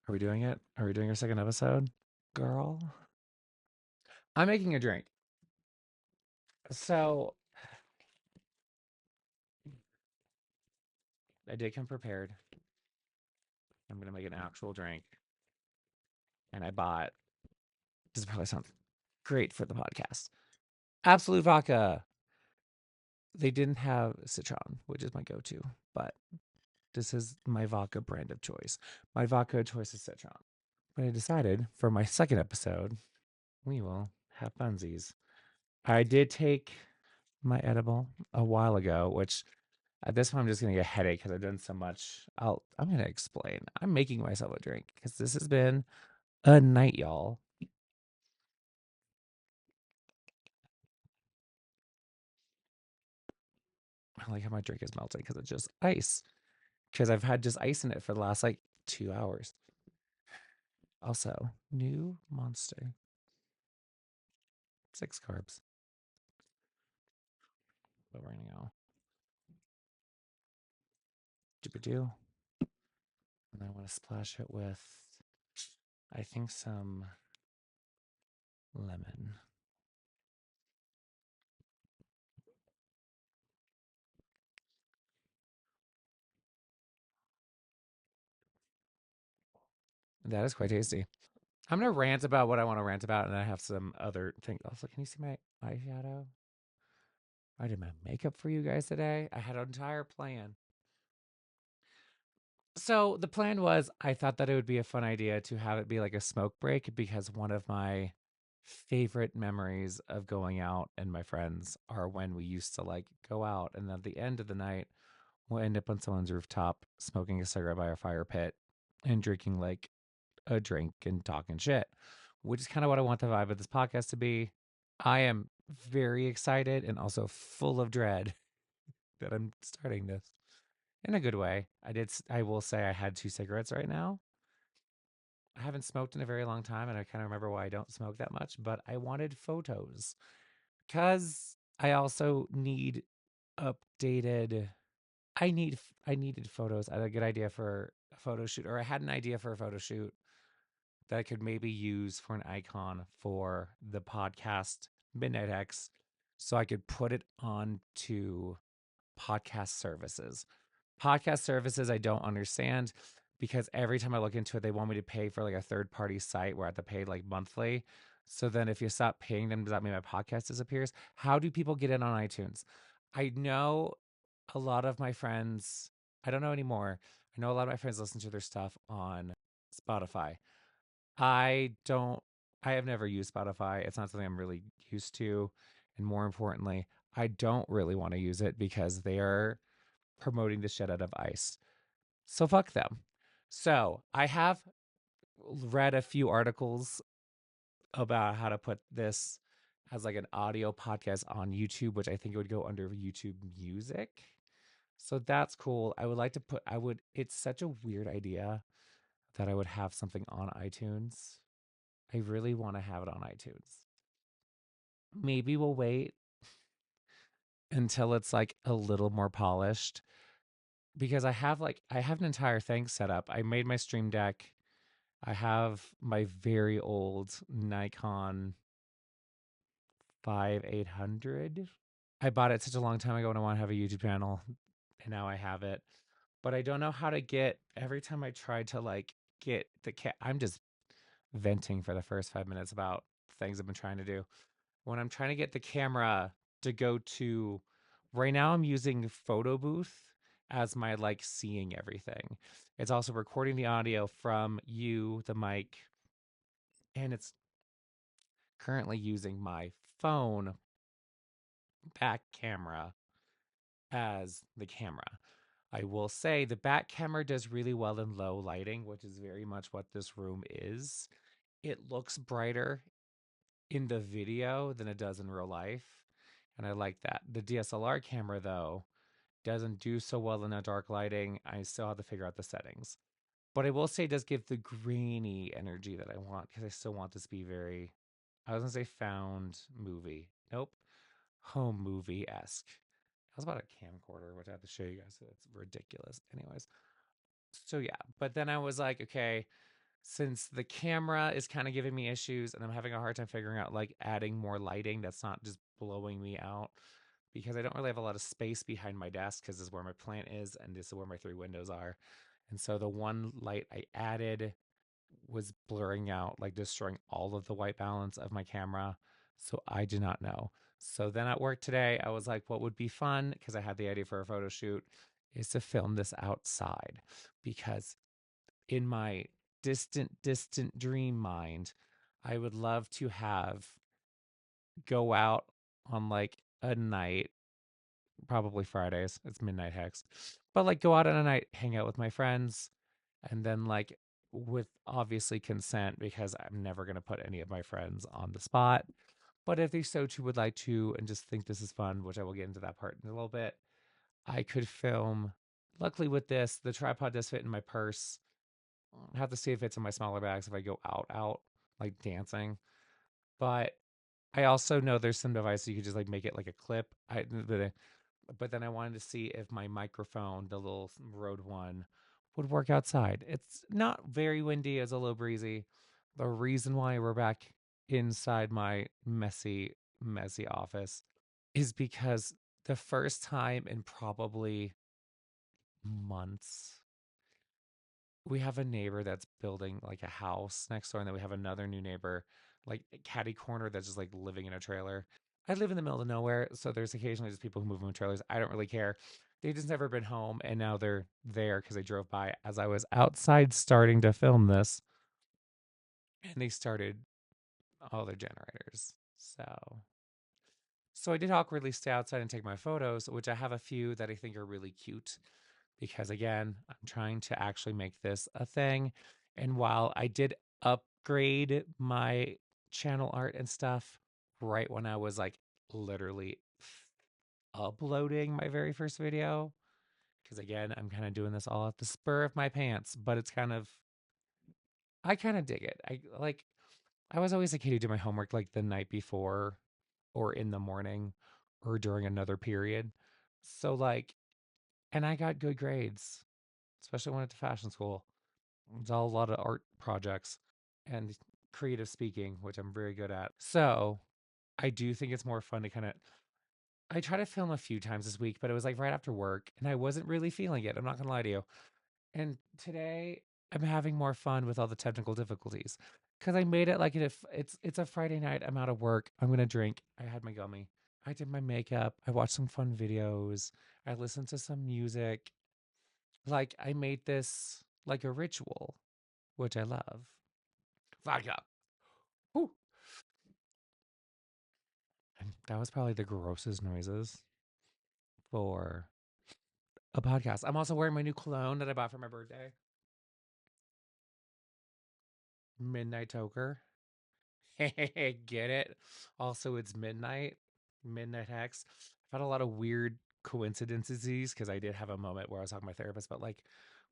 Are we doing it? Are we doing our second episode? Girl. I'm making a drink. So I did come prepared. I'm gonna make an actual drink. And I bought this probably sounds great for the podcast. Absolute vodka. They didn't have citron, which is my go-to, but this is my vodka brand of choice. My vodka of choice is citron. But I decided for my second episode, we will have funsies. I did take my edible a while ago, which at this point I'm just gonna get a headache because I've done so much. I'm gonna explain. I'm making myself a drink because this has been a night, y'all. I like how my drink is melting because it's just ice. Because I've had just ice in it for the last like 2 hours. Also, new monster. 6 carbs. But we're gonna go doo. And I want to splash it with I think some lemon. That is quite tasty. I'm gonna rant about what I want to rant about, and I have some other things. Also, can you see my eyeshadow? I did my makeup for you guys today. I had an entire plan. So the plan was I thought that it would be a fun idea to have it be like a smoke break because one of my favorite memories of going out and my friends are when we used to like go out and at the end of the night we'll end up on someone's rooftop smoking a cigarette by a fire pit and drinking like a drink and talking shit, which is kind of what I want the vibe of this podcast to be. I am very excited and also full of dread that I'm starting this in a good way. I will say I had 2 cigarettes right now. I haven't smoked in a very long time, and I kind of remember why I don't smoke that much, but I wanted photos because I also need updated. I needed photos. I had a good idea for a photo shoot, or I had an idea for a photo shoot that I could maybe use for an icon for the podcast Midnight X, so I could put it onto podcast services. Podcast services I don't understand because every time I look into it, they want me to pay for like a third party site where I have to pay like monthly. So then if you stop paying them, does that mean my podcast disappears? How do people get in on iTunes? I know a lot of my friends, I don't know anymore. I know a lot of my friends listen to their stuff on Spotify. I don't, I have never used Spotify. It's not something I'm really used to. And more importantly, I don't really want to use it because they are promoting the shit out of ice. So fuck them. So I have read a few articles about how to put this as like an audio podcast on YouTube, which I think it would go under YouTube Music. So that's cool. I would like to put, it's such a weird idea that I would have something on iTunes. I really want to have it on iTunes. Maybe we'll wait until it's like a little more polished because I have an entire thing set up. I made my stream deck. I have my very old Nikon 5800. I bought it such a long time ago and I want to have a YouTube channel and now I have it. But I don't know how to get every time I try to like get I'm just venting for the first 5 minutes about things I've been trying to do. When I'm trying to get the camera to go to right now I'm using photo booth as my like seeing everything. It's also recording the audio from you, the mic, and it's currently using my phone back camera as the camera. I will say the back camera does really well in low lighting, which is very much what this room is. It looks brighter in the video than it does in real life. And I like that. The DSLR camera, though, doesn't do so well in the dark lighting. I still have to figure out the settings. But I will say it does give the grainy energy that I want because I still want this to be very, I was going to say found movie. Nope. Home movie esque. I was about a camcorder, which I have to show you guys. So it's ridiculous. Anyways. So yeah. But then I was like, okay. since the camera is kind of giving me issues and I'm having a hard time figuring out like adding more lighting that's not just blowing me out because I don't really have a lot of space behind my desk because this is where my plant is and this is where my three windows are. And so the one light I added was blurring out, like destroying all of the white balance of my camera. So I do not know. So then at work today, I was like, what would be fun? Because I had the idea for a photo shoot is to film this outside because in my distant dream mind, I would love to have go out on like a night, probably Fridays. It's midnight hex. But like go out on a night, hang out with my friends, and then like with obviously consent because I'm never going to put any of my friends on the spot. But if they so too would like to and just think this is fun, which I will get into that part in a little bit, I could film. Luckily with this, the tripod does fit in my purse. I have to see if it's in my smaller bags if I go out, like dancing. But I also know there's some devices you could just like make it like a clip. But then I wanted to see if my microphone, the little Rode one, would work outside. It's not very windy, it's a little breezy. The reason why we're back inside my messy office is because the first time in probably months, we have a neighbor that's building like a house next door, and then we have another new neighbor, like catty corner, that's just like living in a trailer. I live in the middle of nowhere, so there's occasionally just people who move in trailers. I don't really care. They just never been home, and now they're there because I drove by as I was outside starting to film this, and they started all their generators. So I did awkwardly stay outside and take my photos, which I have a few that I think are really cute because again, I'm trying to actually make this a thing. And while I did upgrade my channel art and stuff right when I was like literally uploading my very first video, because again, I'm kind of doing this all at the spur of my pants, but it's kind of, I kind of dig it. I was always a kid who did my homework like the night before or in the morning or during another period. So like, and I got good grades, especially when I went to fashion school. It's all a lot of art projects and creative speaking, which I'm very good at. So I do think it's more fun to kind of. I try to film a few times this week, but it was like right after work, and I wasn't really feeling it. I'm not gonna lie to you. And today I'm having more fun with all the technical difficulties because I made it like if it's a Friday night. I'm out of work. I'm gonna drink. I had my gummy. I did my makeup. I watched some fun videos. I listened to some music. Like I made this like a ritual, which I love. Vodka. Whew. And that was probably the grossest noises for a podcast. I'm also wearing my new cologne that I bought for my birthday. Midnight Toker. Get it? Also, it's midnight. Midnight Hex. I've had a lot of weird coincidences because I did have a moment where I was talking to my therapist about like,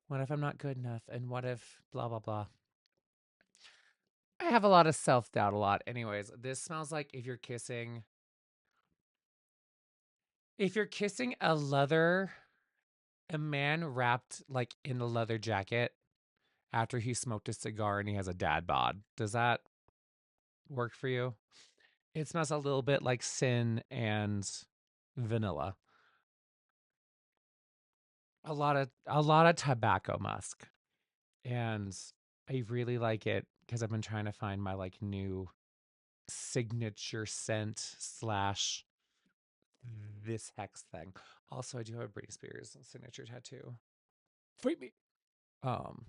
what if I'm not good enough? And what if blah, blah, blah. I have a lot of self doubt a lot. Anyways, this smells like if you're kissing a man wrapped like in a leather jacket after he smoked a cigar and he has a dad bod. Does that work for you? It smells a little bit like sin and vanilla. A lot of tobacco musk. And I really like it because I've been trying to find my like new signature scent slash this hex thing. Also, I do have a Britney Spears signature tattoo. Fight me. Um,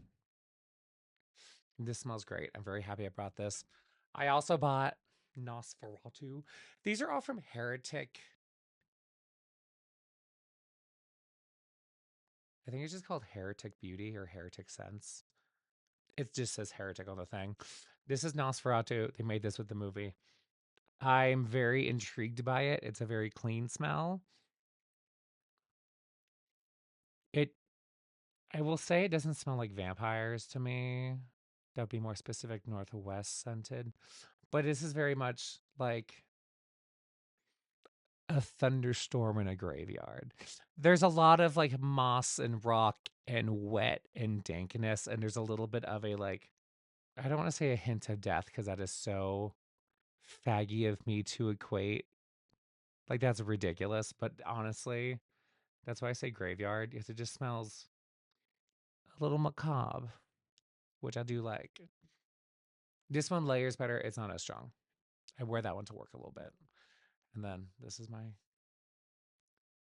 This smells great. I'm very happy I brought this. I also bought Nosferatu. These are all from Heretic. I think it's just called Heretic Beauty or Heretic Sense. It just says Heretic on the thing. This is Nosferatu. They made this with the movie. I'm very intrigued by it. It's a very clean smell. It I will say it doesn't smell like vampires to me. That would be more specific Northwest scented. But this is very much like a thunderstorm in a graveyard. There's a lot of like moss and rock and wet and dankness, and there's a little bit of a like I don't want to say a hint of death because that is so faggy of me to equate. Like that's ridiculous, but honestly, that's why I say graveyard because it just smells a little macabre, which I do like. This one layers better. It's not as strong. I wear that one to work a little bit. And then this is my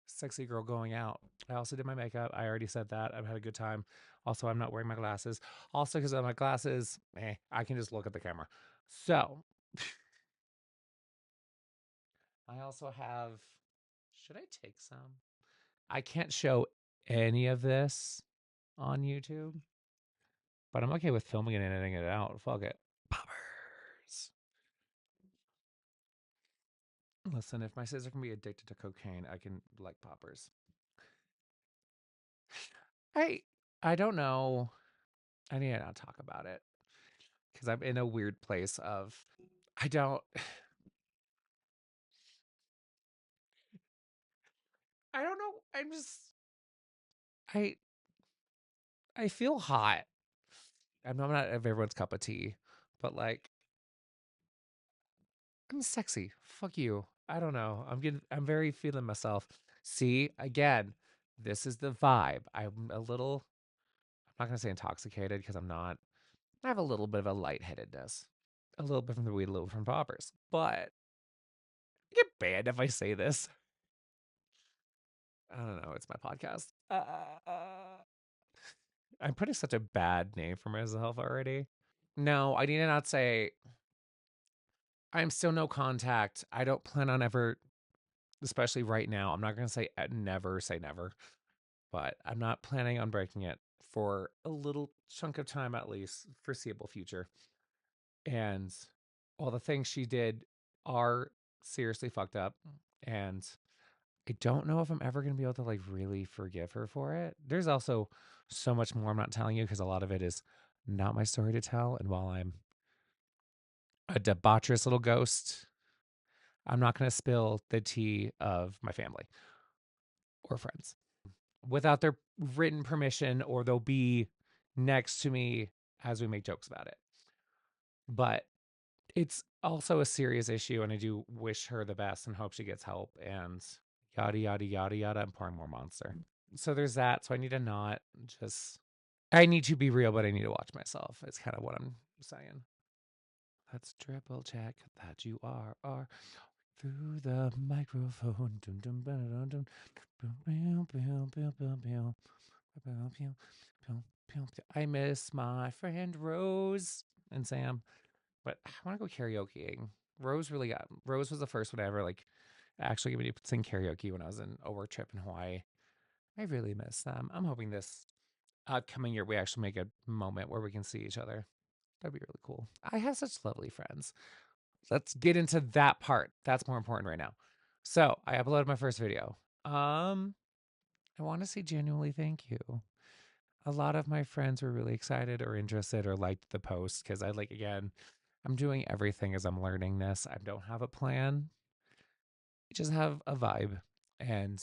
sexy girl going out. I also did my makeup. I already said that. I've had a good time. Also, I'm not wearing my glasses. Also, because of my glasses, I can just look at the camera. So, I also have. Should I take some? I can't show any of this on YouTube, but I'm okay with filming it and editing it out. Fuck it. Poppers. Listen, if my sister can be addicted to cocaine, I can like poppers. I I don't know. I need to not talk about it because I'm in a weird place of I don't I don't know. I I feel hot. I'm not everyone's cup of tea, but like I'm sexy. Fuck you. I don't know. I'm very feeling myself. See, again, this is the vibe. I'm a little I'm not gonna say intoxicated because I'm not. I have a little bit of a lightheadedness. A little bit from the weed, a little from poppers. But I get banned if I say this. I don't know. It's my podcast. I'm putting such a bad name for myself already. No, I need to not say I'm still no contact. I don't plan on ever, especially right now. I'm not going to say never, but I'm not planning on breaking it for a little chunk of time at least, foreseeable future. And all the things she did are seriously fucked up. And I don't know if I'm ever going to be able to like really forgive her for it. There's also so much more I'm not telling you because a lot of it is not my story to tell. And while I'm a debaucherous little ghost, I'm not going to spill the tea of my family or friends without their written permission, or they'll be next to me as we make jokes about it. But it's also a serious issue, and I do wish her the best and hope she gets help and yada, yada, yada, yada. I'm pouring more monster. So there's that. So I need to not just, I need to be real, but I need to watch myself. It's kind of what I'm saying. Let's triple check that you are through the microphone. Dum, dum, ba, dum, dum. Boom, boom, boom, boom, boom, boom. Boom, boom, boom, boom. I miss my friend Rose and Sam, but I want to go karaokeing. Rose was the first one I ever like actually gave me to sing karaoke when I was in a work trip in Hawaii. I really miss them. I'm hoping this coming year we actually make a moment where we can see each other. That'd be really cool. I have such lovely friends. Let's get into that part. That's more important right now. So I uploaded my first video. I want to say genuinely thank you. A lot of my friends were really excited or interested or liked the post because I like again, I'm doing everything as I'm learning this. I don't have a plan. I just have a vibe. And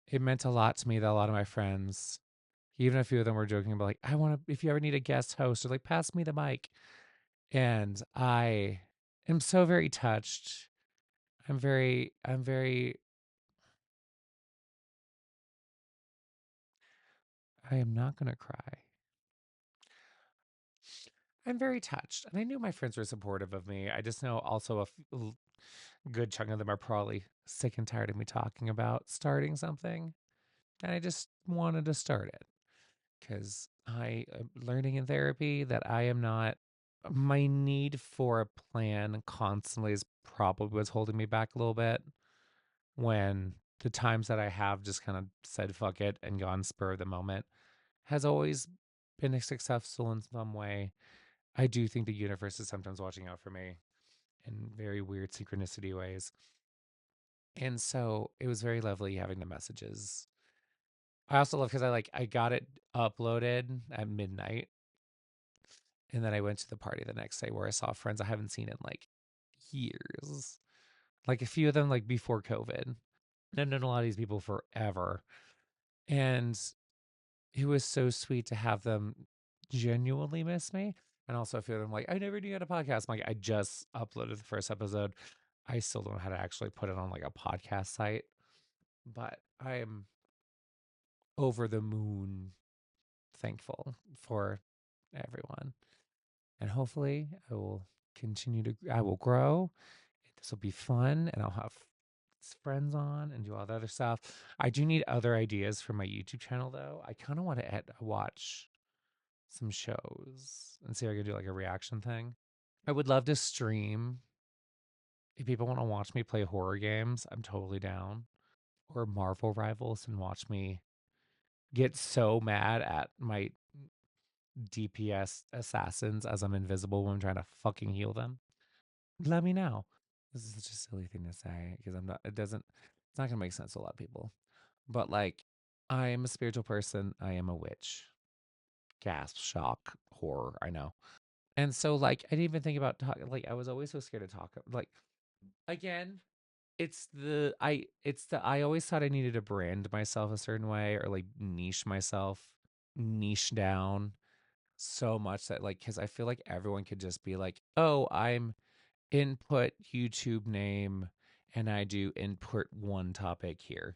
it meant a lot to me that a lot of my friends, even a few of them were joking about like, I want to, if you ever need a guest host or like pass me the mic. And I am so very touched. I'm very I am not gonna cry. I'm very touched. And I knew my friends were supportive of me. I just know also good chunk of them are probably sick and tired of me talking about starting something. And I just wanted to start it because I am learning in therapy that I am not, my need for a plan constantly is probably what's holding me back a little bit when the times that I have just kind of said fuck it and gone spur of the moment has always been successful in some way. I do think the universe is sometimes watching out for me in very weird synchronicity ways. And so it was very lovely having the messages. I also love because I got it uploaded at midnight, and then I went to the party the next day where I saw friends I haven't seen in like years. Like a few of them like before COVID. I've known a lot of these people forever. And it was so sweet to have them genuinely miss me. And also, I feel I'm like, I never knew you had a podcast. I'm like, I just uploaded the first episode. I still don't know how to actually put it on like a podcast site, but I am over the moon thankful for everyone. And hopefully I will grow. This will be fun and I'll have friends on and do all the other stuff. I do need other ideas for my YouTube channel though. I kind of want to watch some shows and see if I can do like a reaction thing. I would love to stream. If people want to watch me play horror games, I'm totally down. Or Marvel Rivals and watch me get so mad at my DPS assassins as I'm invisible when I'm trying to fucking heal them. Let me know. This is such a silly thing to say because it's not going to make sense to a lot of people. But like, I am a spiritual person. I am a witch. Gasp, shock, horror. I know. And so, like, I didn't even think about talking. Like, I was always so scared to talk. Like, again, I always thought I needed to brand myself a certain way or like niche down so much that like, because I feel like everyone could just be like, oh, I'm input YouTube name and I do input one topic here.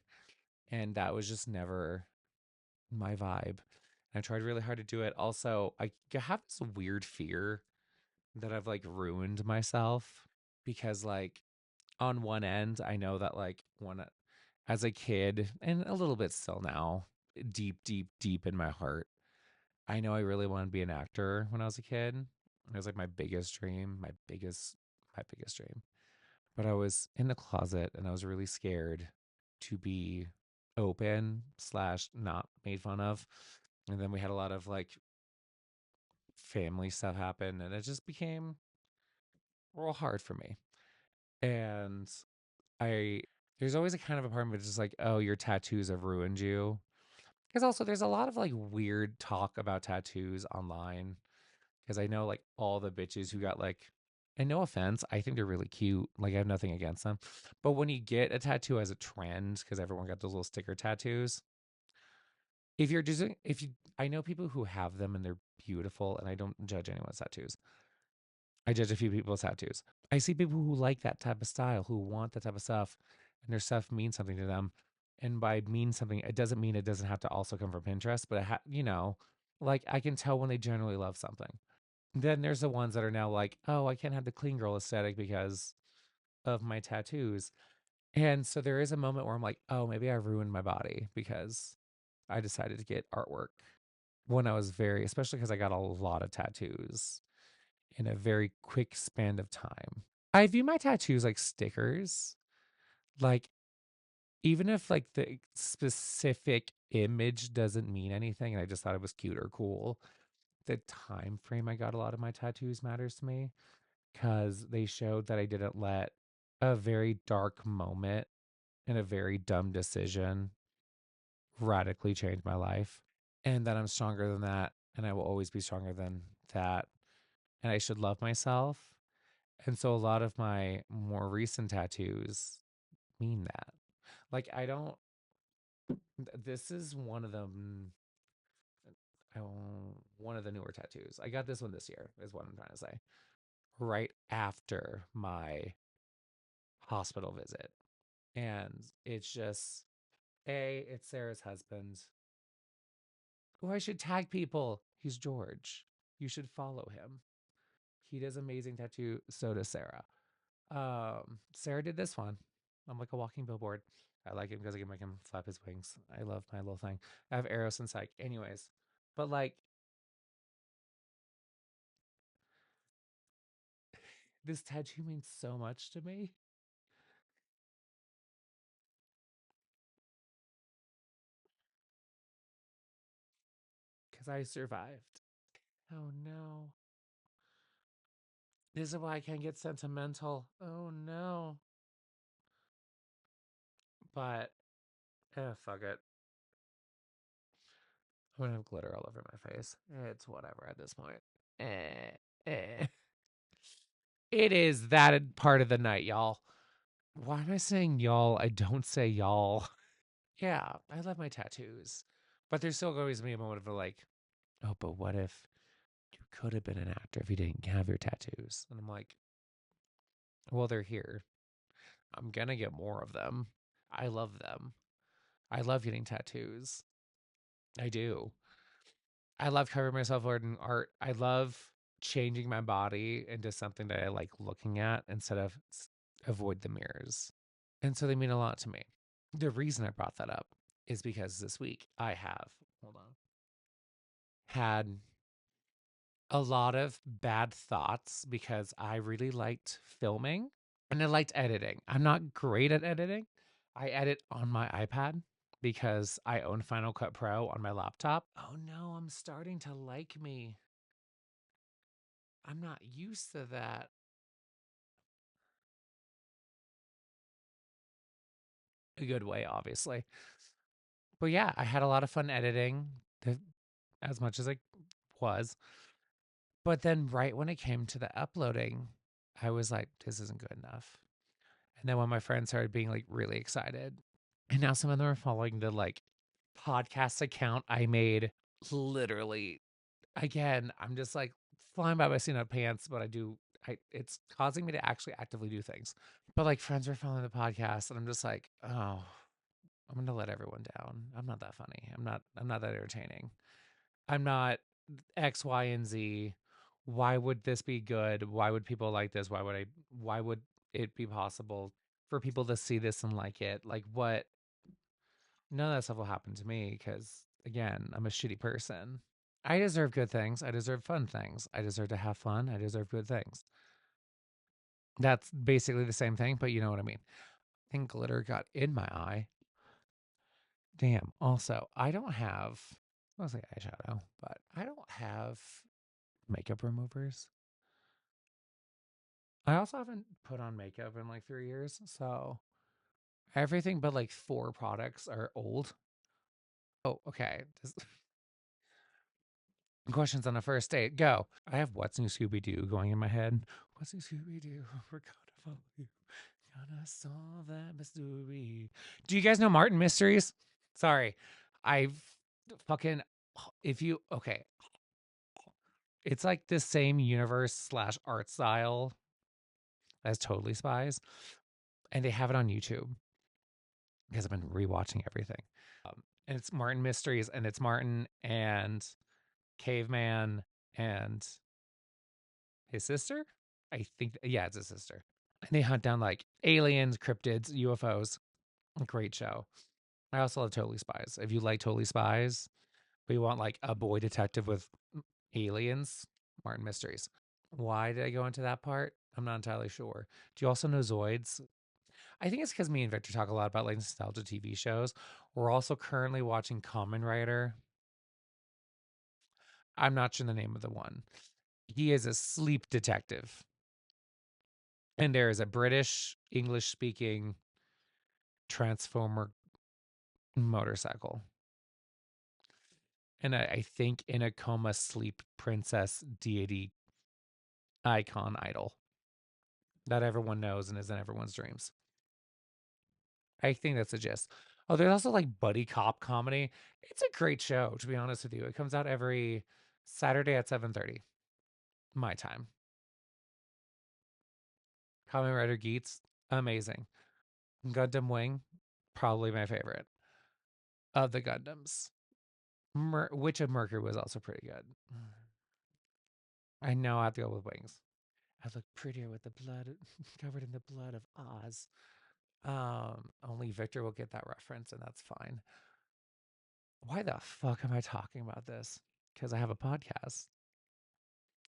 And that was just never my vibe. I tried really hard to do it. Also, I have this weird fear that I've like ruined myself because like on one end, I know that like when as a kid and a little bit still now, deep, deep, deep in my heart, I know I really want to be an actor when I was a kid. It was like my biggest dream, my biggest dream. But I was in the closet and I was really scared to be open slash not made fun of. And then we had a lot of like family stuff happen and it just became real hard for me. And I there's always a kind of a part of me that's just like, oh, your tattoos have ruined you. Because also there's a lot of like weird talk about tattoos online. Because I know like all the bitches who got like, and no offense, I think they're really cute. Like I have nothing against them. But when you get a tattoo as a trend, because everyone got those little sticker tattoos, if you, I know people who have them and they're beautiful, and I don't judge anyone's tattoos. I judge a few people's tattoos. I see people who like that type of style, who want that type of stuff, and their stuff means something to them. And by mean something, it doesn't mean it doesn't have to also come from Pinterest, but like I can tell when they generally love something. Then there's the ones that are now like, oh, I can't have the clean girl aesthetic because of my tattoos. And so there is a moment where I'm like, oh, maybe I ruined my body because I decided to get artwork when I was especially because I got a lot of tattoos in a very quick span of time. I view my tattoos like stickers. Like, even if like the specific image doesn't mean anything and I just thought it was cute or cool, the time frame I got a lot of my tattoos matters to me because they showed that I didn't let a very dark moment and a very dumb decision radically change my life and that I'm stronger than that and I will always be stronger than that and I should love myself. And so a lot of my more recent tattoos mean that. Like I don't this is one of the newer tattoos. I got this one this year is what I'm trying to say. Right after my hospital visit. And it's just it's Sarah's husband. Oh, I should tag people. He's George. You should follow him. He does amazing tattoo. So does Sarah. Sarah did this one. I'm like a walking billboard. I like him because I can make him flap his wings. I love my little thing. I have Eros and Psych. Anyways, but like this tattoo means so much to me because I survived. Oh no. This is why I can't get sentimental. Oh no. But fuck it. I'm gonna have glitter all over my face. It's whatever at this point. Eh. It is that part of the night, y'all. Why am I saying y'all? I don't say y'all. Yeah, I love my tattoos. But there's still always me a moment of like, oh, but what if you could have been an actor if you didn't have your tattoos. And I'm like, well, they're here. I'm going to get more of them. I love them. I love getting tattoos. I do. I love covering myself in art. I love changing my body into something that I like looking at instead of avoid the mirrors. And so they mean a lot to me. The reason I brought that up is because this week I have, hold on, had a lot of bad thoughts because I really liked filming and I liked editing. I'm not great at editing. I edit on my iPad because I own Final Cut Pro on my laptop. Oh no, I'm starting to like me. I'm not used to that. A good way, obviously. But yeah, I had a lot of fun editing as much as I was. But then right when it came to the uploading, I was like, this isn't good enough. And then when my friends started being like really excited, and now some of them are following the like podcast account I made literally again, I'm just like flying by my seat of pants, but it's causing me to actually actively do things. But like friends are following the podcast and I'm just like, oh, I'm gonna let everyone down. I'm not that funny. I'm not that entertaining. I'm not X, Y, and Z. Why would this be good? Why would people like this? Why would it be possible for people to see this and like it? Like what? None of that stuff will happen to me because again, I'm a shitty person. I deserve good things. I deserve fun things. I deserve to have fun. I deserve good things. That's basically the same thing, but you know what I mean. I think glitter got in my eye. Damn. Also, I don't have mostly eyeshadow, but I don't have makeup removers. I also haven't put on makeup in like 3 years, so everything but like four products are old. Oh, okay. Questions on a first date. Go. I have What's New Scooby Doo going in my head. What's New Scooby Doo? We're gonna follow you. Gonna solve that mystery. Do you guys know Martin Mysteries? Sorry. I've fucking if you okay. It's like the same universe slash art style as Totally Spies. And they have it on YouTube because I've been rewatching everything. And it's Martin Mysteries, and it's Martin and Caveman and his sister. I think, yeah, it's his sister. And they hunt down like aliens, cryptids, UFOs. Great show. I also love Totally Spies. If you like Totally Spies, but you want like a boy detective with aliens, Martin Mysteries. Why did I go into that part? I'm not entirely sure. Do you also know Zoids? I think it's because me and Victor talk a lot about like nostalgia TV shows. We're also currently watching Common Rider. I'm not sure the name of the one. He is a sleep detective. And there is a British English speaking Transformer motorcycle. And I think in a coma sleep princess deity icon idol that everyone knows and is in everyone's dreams. I think that's the gist. Oh, there's also like buddy cop comedy. It's a great show, to be honest with you. It comes out every Saturday at 7:30 my time. Kamen Rider Geats, amazing. Gundam Wing, probably my favorite of the Gundams. Witch of Mercury was also pretty good. I know I have to go with Wings. I look prettier with the blood covered in the blood of Oz. Only Victor will get that reference, and that's fine. Why the fuck am I talking about this? Because I have a podcast.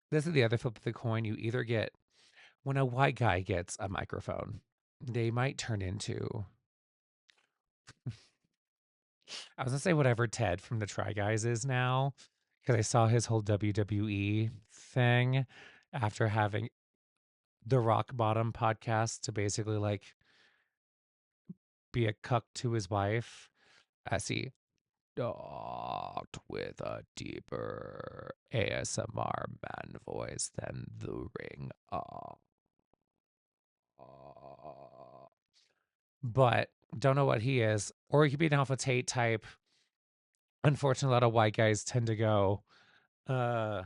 This is the other flip of the coin. You either get when a white guy gets a microphone, they might turn into I was gonna say whatever Ted from the Try Guys is now, because I saw his whole WWE thing after having the Rock Bottom podcast to basically like be a cuck to his wife as he talked with a deeper ASMR man voice than the ring. But don't know what he is. Or he could be an alpha Tate type. Unfortunately, a lot of white guys tend to go, uh,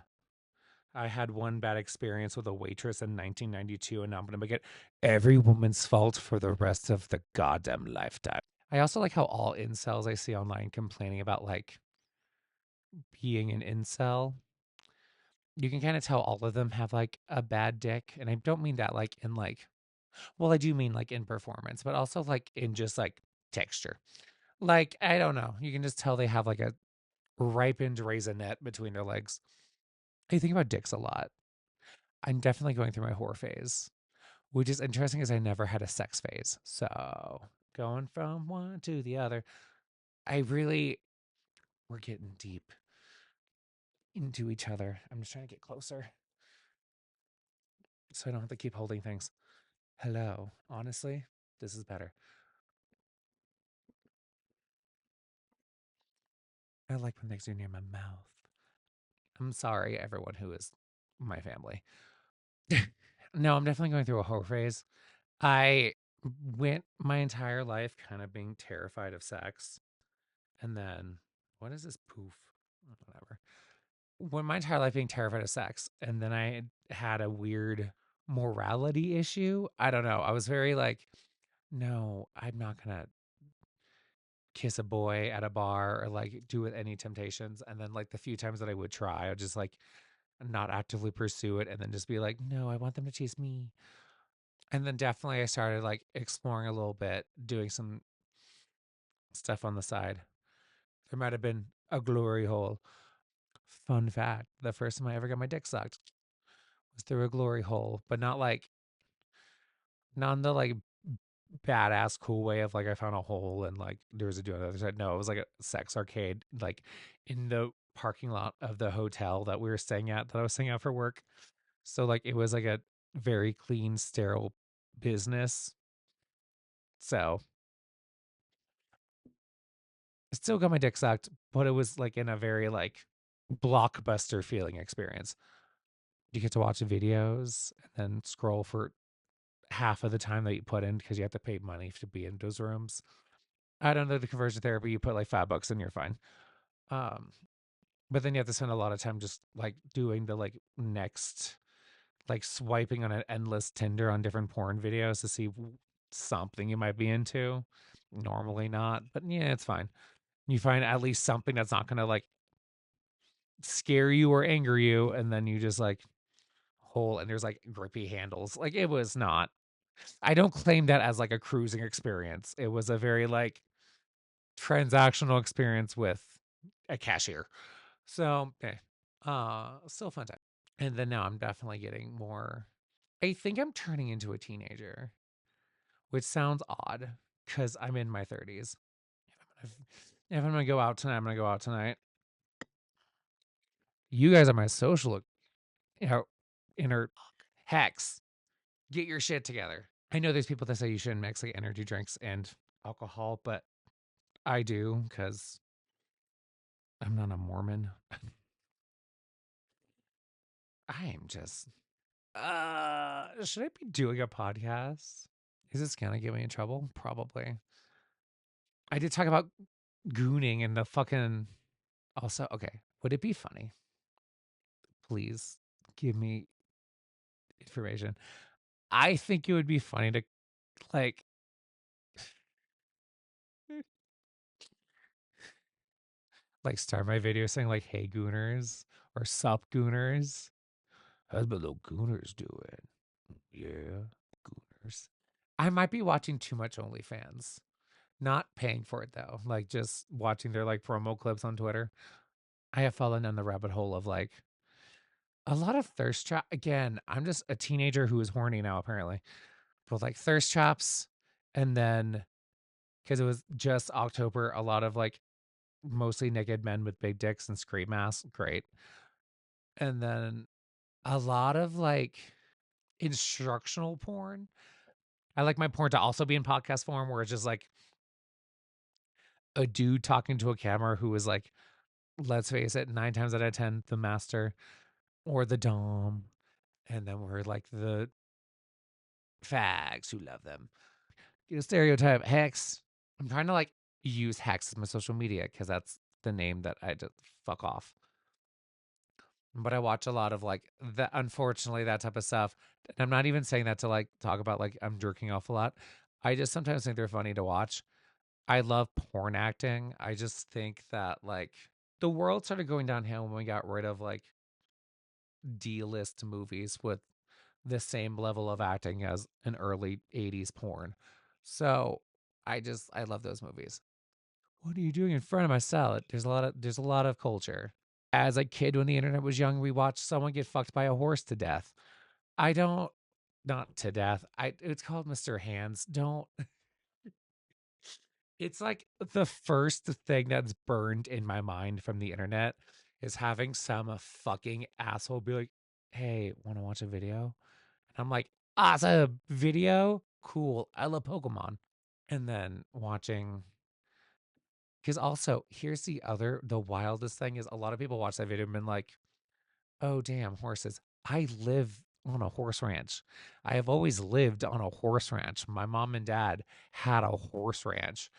I had one bad experience with a waitress in 1992, and now I'm going to make it every woman's fault for the rest of the goddamn lifetime. I also like how all incels I see online complaining about like being an incel. You can kind of tell all of them have like a bad dick. And I don't mean that like in like, well, I do mean like in performance, but also like in just like texture. Like, I don't know. You can just tell they have like a ripened raisinette between their legs. I think about dicks a lot. I'm definitely going through my whore phase, which is interesting because I never had a sex phase. So going from one to the other, I really, we're getting deep into each other. I'm just trying to get closer so I don't have to keep holding things. Hello. Honestly, this is better. I like when things are near my mouth. I'm sorry, everyone who is my family. No, I'm definitely going through a whore phase. I went my entire life kind of being terrified of sex. And then, what is this poof? Whatever. Went my entire life being terrified of sex. And then I had a weird morality issue. I don't know. I was very like, no, I'm not going to kiss a boy at a bar or like do with any temptations. And then, like, the few times that I would try, I'd just like not actively pursue it and then just be like, no, I want them to chase me. And then definitely I started like exploring a little bit, doing some stuff on the side. There might have been a glory hole. Fun fact, the first time I ever got my dick sucked was through a glory hole, but not like, not in the like badass cool way of like I found a hole and like there was a dude on the other side. No, it was like a sex arcade, like in the parking lot of the hotel that we were staying at, that I was staying at for work. So like it was like a very clean, sterile business. So I still got my dick sucked, but it was like in a very like blockbuster feeling experience. You get to watch the videos and then scroll for half of the time that you put in because you have to pay money to be in those rooms. I don't know the conversion therapy. You put like $5 and you're fine. Um, but then you have to spend a lot of time just like doing the like next, like swiping on an endless Tinder on different porn videos to see something you might be into. Normally not, but yeah, it's fine. You find at least something that's not going to like scare you or anger you, and then you just like hole and there's like grippy handles. Like it was not. I don't claim that as like a cruising experience. It was a very like transactional experience with a cashier. So, okay. Still fun time. And then now I'm definitely getting more. I think I'm turning into a teenager, which sounds odd because I'm in my 30s. If I'm gonna go out tonight, I'm gonna go out tonight. You guys are my social, you know, inner hacks. Get your shit together. I know there's people that say you shouldn't mix like energy drinks and alcohol, but I do because I'm not a Mormon. I am just should I be doing a podcast? Is this gonna get me in trouble? Probably. I did talk about gooning and the fucking also okay. Would it be funny? Please give me information. I think it would be funny to like like start my video saying like hey gooners or sup gooners. How's my little gooners doing? Yeah, gooners. I might be watching too much OnlyFans. Not paying for it though. Like just watching their like promo clips on Twitter. I have fallen down the rabbit hole of like a lot of thirst trap. Again, I'm just a teenager who is horny now, apparently. But like thirst traps, and then because it was just October, a lot of like mostly naked men with big dicks and scrape masks. Great. And then a lot of like instructional porn. I like my porn to also be in podcast form where it's just like a dude talking to a camera who is like, let's face it, 9 times out of 10, the master or the dom. And then we're like the fags who love them. Get a stereotype. Hex. I'm trying to like use Hex as my social media because that's the name that I just fuck off. but I watch a lot of like that, unfortunately, that type of stuff. And I'm not even saying that to like talk about like I'm jerking off a lot. I just sometimes think they're funny to watch. I love porn acting. I just think that like the world started going downhill when we got rid of like D-list movies with the same level of acting as an early 80s porn. So I love those movies. What are you doing in front of my salad? There's a lot of culture. As a kid when the internet was young, we watched someone get fucked by a horse to death. I don't Not to death. It's called Mr. Hands. Don't It's like the first thing that's burned in my mind from the internet is having some fucking asshole be like, "Hey, want to watch a video?" And I'm like, "Awesome, video? Cool. I love Pokemon." And then watching, because also here's the wildest thing is a lot of people watch that video and been like, "Oh damn, horses." I live on a horse ranch. I have always lived on a horse ranch. My mom and dad had a horse ranch.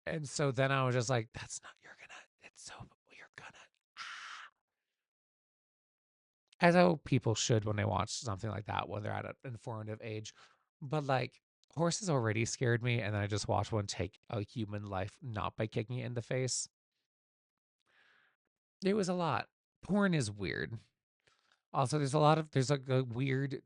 And so then I was just like, that's not, you're gonna, it's so, you're gonna, as how people should when they watch something like that when they're at an informative age. But like, horses already scared me. And then I just watched one take a human life, not by kicking it in the face. It was a lot. Porn is weird. Also, there's like a weird,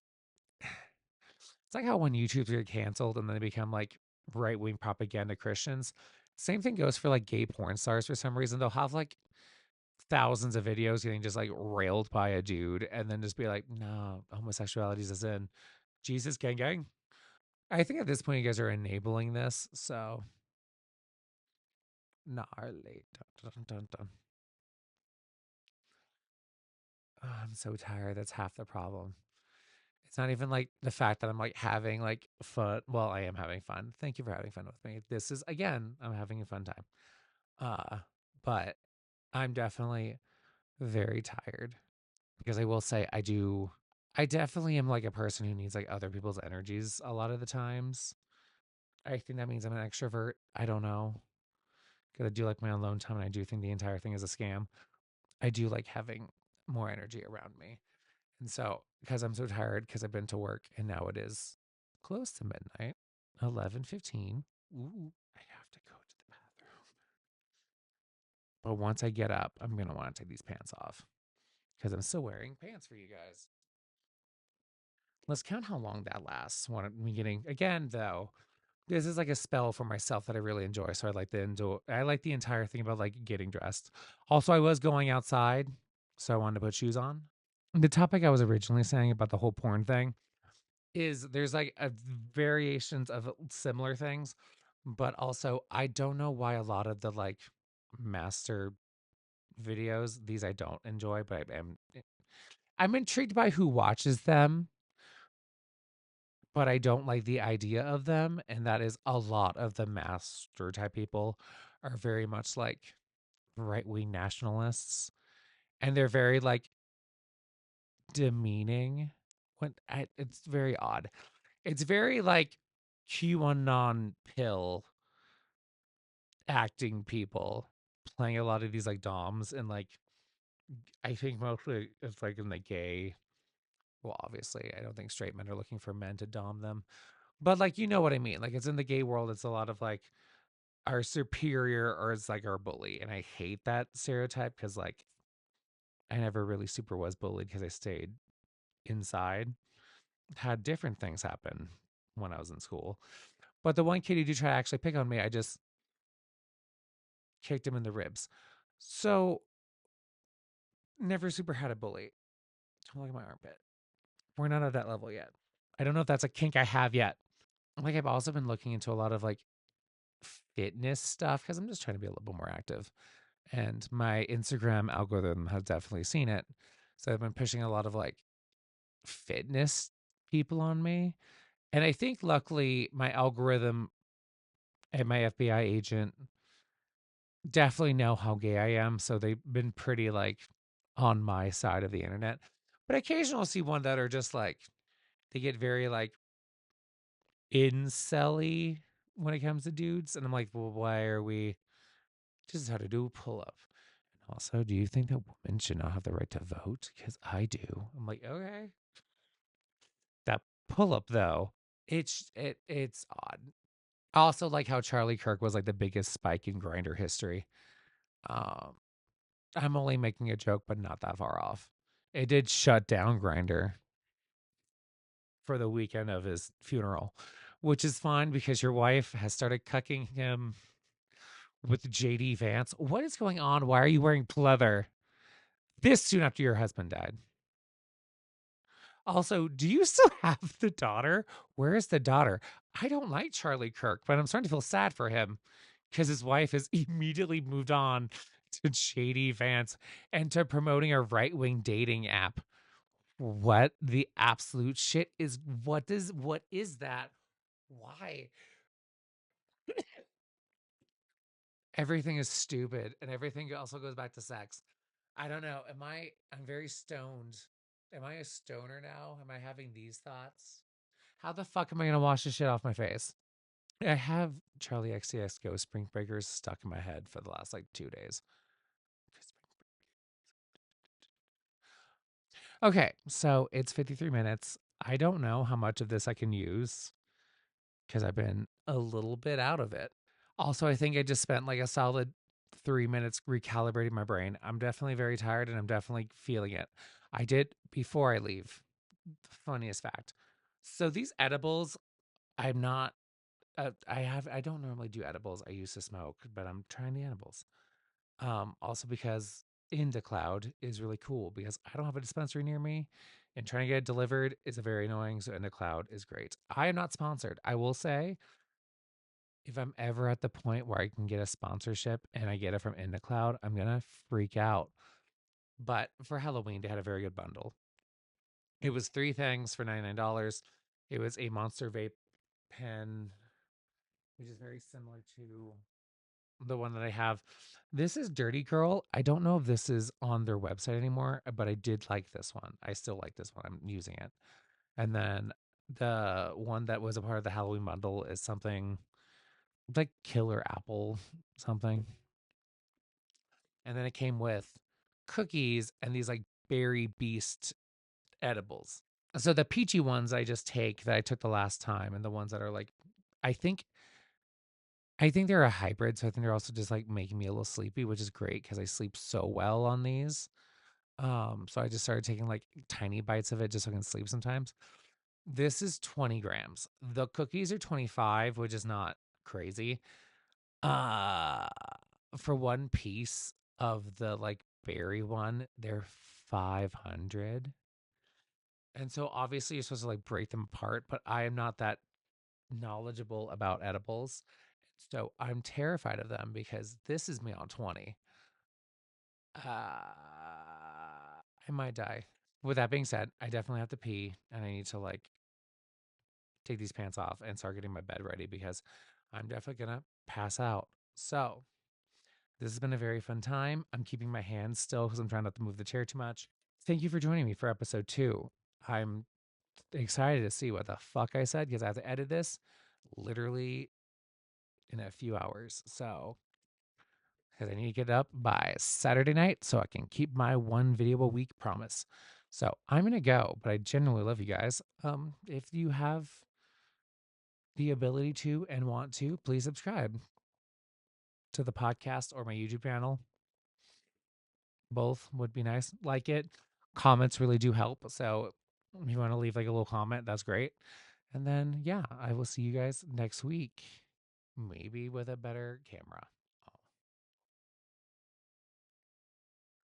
it's like how when YouTubers get canceled and then they become like right wing propaganda Christians. Same thing goes for like gay porn stars for some reason. They'll have like thousands of videos getting just like railed by a dude and then just be like, no, homosexuality is in. Jesus, gang, gang. I think at this point, you guys are enabling this. So, gnarly. Dun, dun, dun, dun. Oh, I'm so tired. That's half the problem. It's not even like the fact that I'm like having like fun. Well, I am having fun. Thank you for having fun with me. This is, again, I'm having a fun time. Uh, but I'm definitely very tired because I will say I definitely am like a person who needs like other people's energies a lot of the times. I think that means I'm an extrovert. I don't know. Because I do like my own alone time and I do think the entire thing is a scam. I do like having more energy around me. And so, because I'm so tired, because I've been to work and now it is close to midnight, 11:15. Ooh, I have to go to the bathroom. But once I get up, I'm going to want to take these pants off because I'm still wearing pants for you guys. Let's count how long that lasts. One me getting again though. This is like a spell for myself that I really enjoy. So I like I like the entire thing about like getting dressed. Also, I was going outside, so I wanted to put shoes on. The topic I was originally saying about the whole porn thing is there's like variations of similar things, but also I don't know why a lot of the like master videos, these I don't enjoy, but I'm intrigued by who watches them, but I don't like the idea of them. And that is a lot of the master type people are very much like right wing nationalists. And they're very like demeaning it's very odd. It's very like QAnon pill acting people playing a lot of these like DOMs and like I think mostly it's like in the gay. Well, obviously, I don't think straight men are looking for men to dom them, but like you know what I mean. Like it's in the gay world, it's a lot of like our superior or it's like our bully, and I hate that stereotype because like I never really super was bullied because I stayed inside. Had different things happen when I was in school, but the one kid who did try to actually pick on me, I just kicked him in the ribs. So never super had a bully. Don't look at my armpit. We're not at that level yet. I don't know if that's a kink I have yet. Like I've also been looking into a lot of like fitness stuff because I'm just trying to be a little bit more active. And my Instagram algorithm has definitely seen it. So I've been pushing a lot of like fitness people on me. And I think luckily my algorithm and my FBI agent definitely know how gay I am. So they've been pretty like on my side of the internet. But occasionally I'll see one that are just like, they get very like incelly when it comes to dudes. And I'm like, well, why are we? This is how to do a pull up. Also, do you think that women should not have the right to vote? Because I do. I'm like, okay. That pull up though, it's odd. I also like how Charlie Kirk was like the biggest spike in grinder history. Um, I'm only making a joke, but not that far off. It did shut down Grinder for the weekend of his funeral, which is fine because your wife has started cucking him with JD Vance. What is going on? Why are you wearing pleather this soon after your husband died? Also, do you still have the daughter? Where is the daughter? I don't like Charlie Kirk, but I'm starting to feel sad for him because his wife has immediately moved on to JD Vance and to promoting a right wing dating app. What the absolute shit is what is that? Why? Everything is stupid and everything also goes back to sex. I don't know. I'm very stoned. Am I a stoner now? Am I having these thoughts? How the fuck am I gonna wash this shit off my face? I have Charlie XCX Ghost Spring Breakers stuck in my head for the last like 2 days. Okay, so it's 53 minutes. I don't know how much of this I can use because I've been a little bit out of it. Also, I think I just spent like a solid 3 minutes recalibrating my brain. I'm definitely very tired and I'm definitely feeling it. I did before I leave. Funniest fact. So these edibles, I'm not. I don't normally do edibles. I used to smoke, but I'm trying the edibles. Also because Cloud is really cool because I don't have a dispensary near me, and trying to get it delivered is a very annoying. So Cloud is great. I am not sponsored. I will say if I'm ever at the point where I can get a sponsorship and I get it from Cloud, I'm gonna freak out. But for Halloween, they had a very good bundle. It was three things for $99. It was a monster vape pen, which is very similar to the one that I have. This is Dirty Girl. I don't know if this is on their website anymore, but I did like this one. I still like this one. I'm using it. And then the one that was a part of the Halloween bundle is something like Killer Apple something. And then it came with cookies and these like berry beast edibles. So the peachy ones I just take that I took the last time, and the ones that are like, I think I think they're a hybrid, so I think they're also just like making me a little sleepy, which is great because I sleep so well on these. So I just started taking like tiny bites of it just so I can sleep sometimes. This is 20 grams. The cookies are 25, which is not crazy. Uh for one piece of the like berry one, they're 500. And so obviously you're supposed to like break them apart, but I am not that knowledgeable about edibles. So I'm terrified of them because this is me on 20. I might die. With that being said, I definitely have to pee and I need to like take these pants off and start getting my bed ready because I'm definitely going to pass out. So this has been a very fun time. I'm keeping my hands still because I'm trying not to move the chair too much. Thank you for joining me for episode 2. I'm excited to see what the fuck I said because I have to edit this literally in a few hours. So, because I need to get it up by Saturday night so I can keep my one video a week promise. So I'm gonna go, but I genuinely love you guys. If you have the ability to and want to, please subscribe to the podcast or my YouTube channel. Both would be nice. Like it. Comments really do help. So if you want to leave like a little comment, that's great. And then yeah, I will see you guys next week. Maybe with a better camera.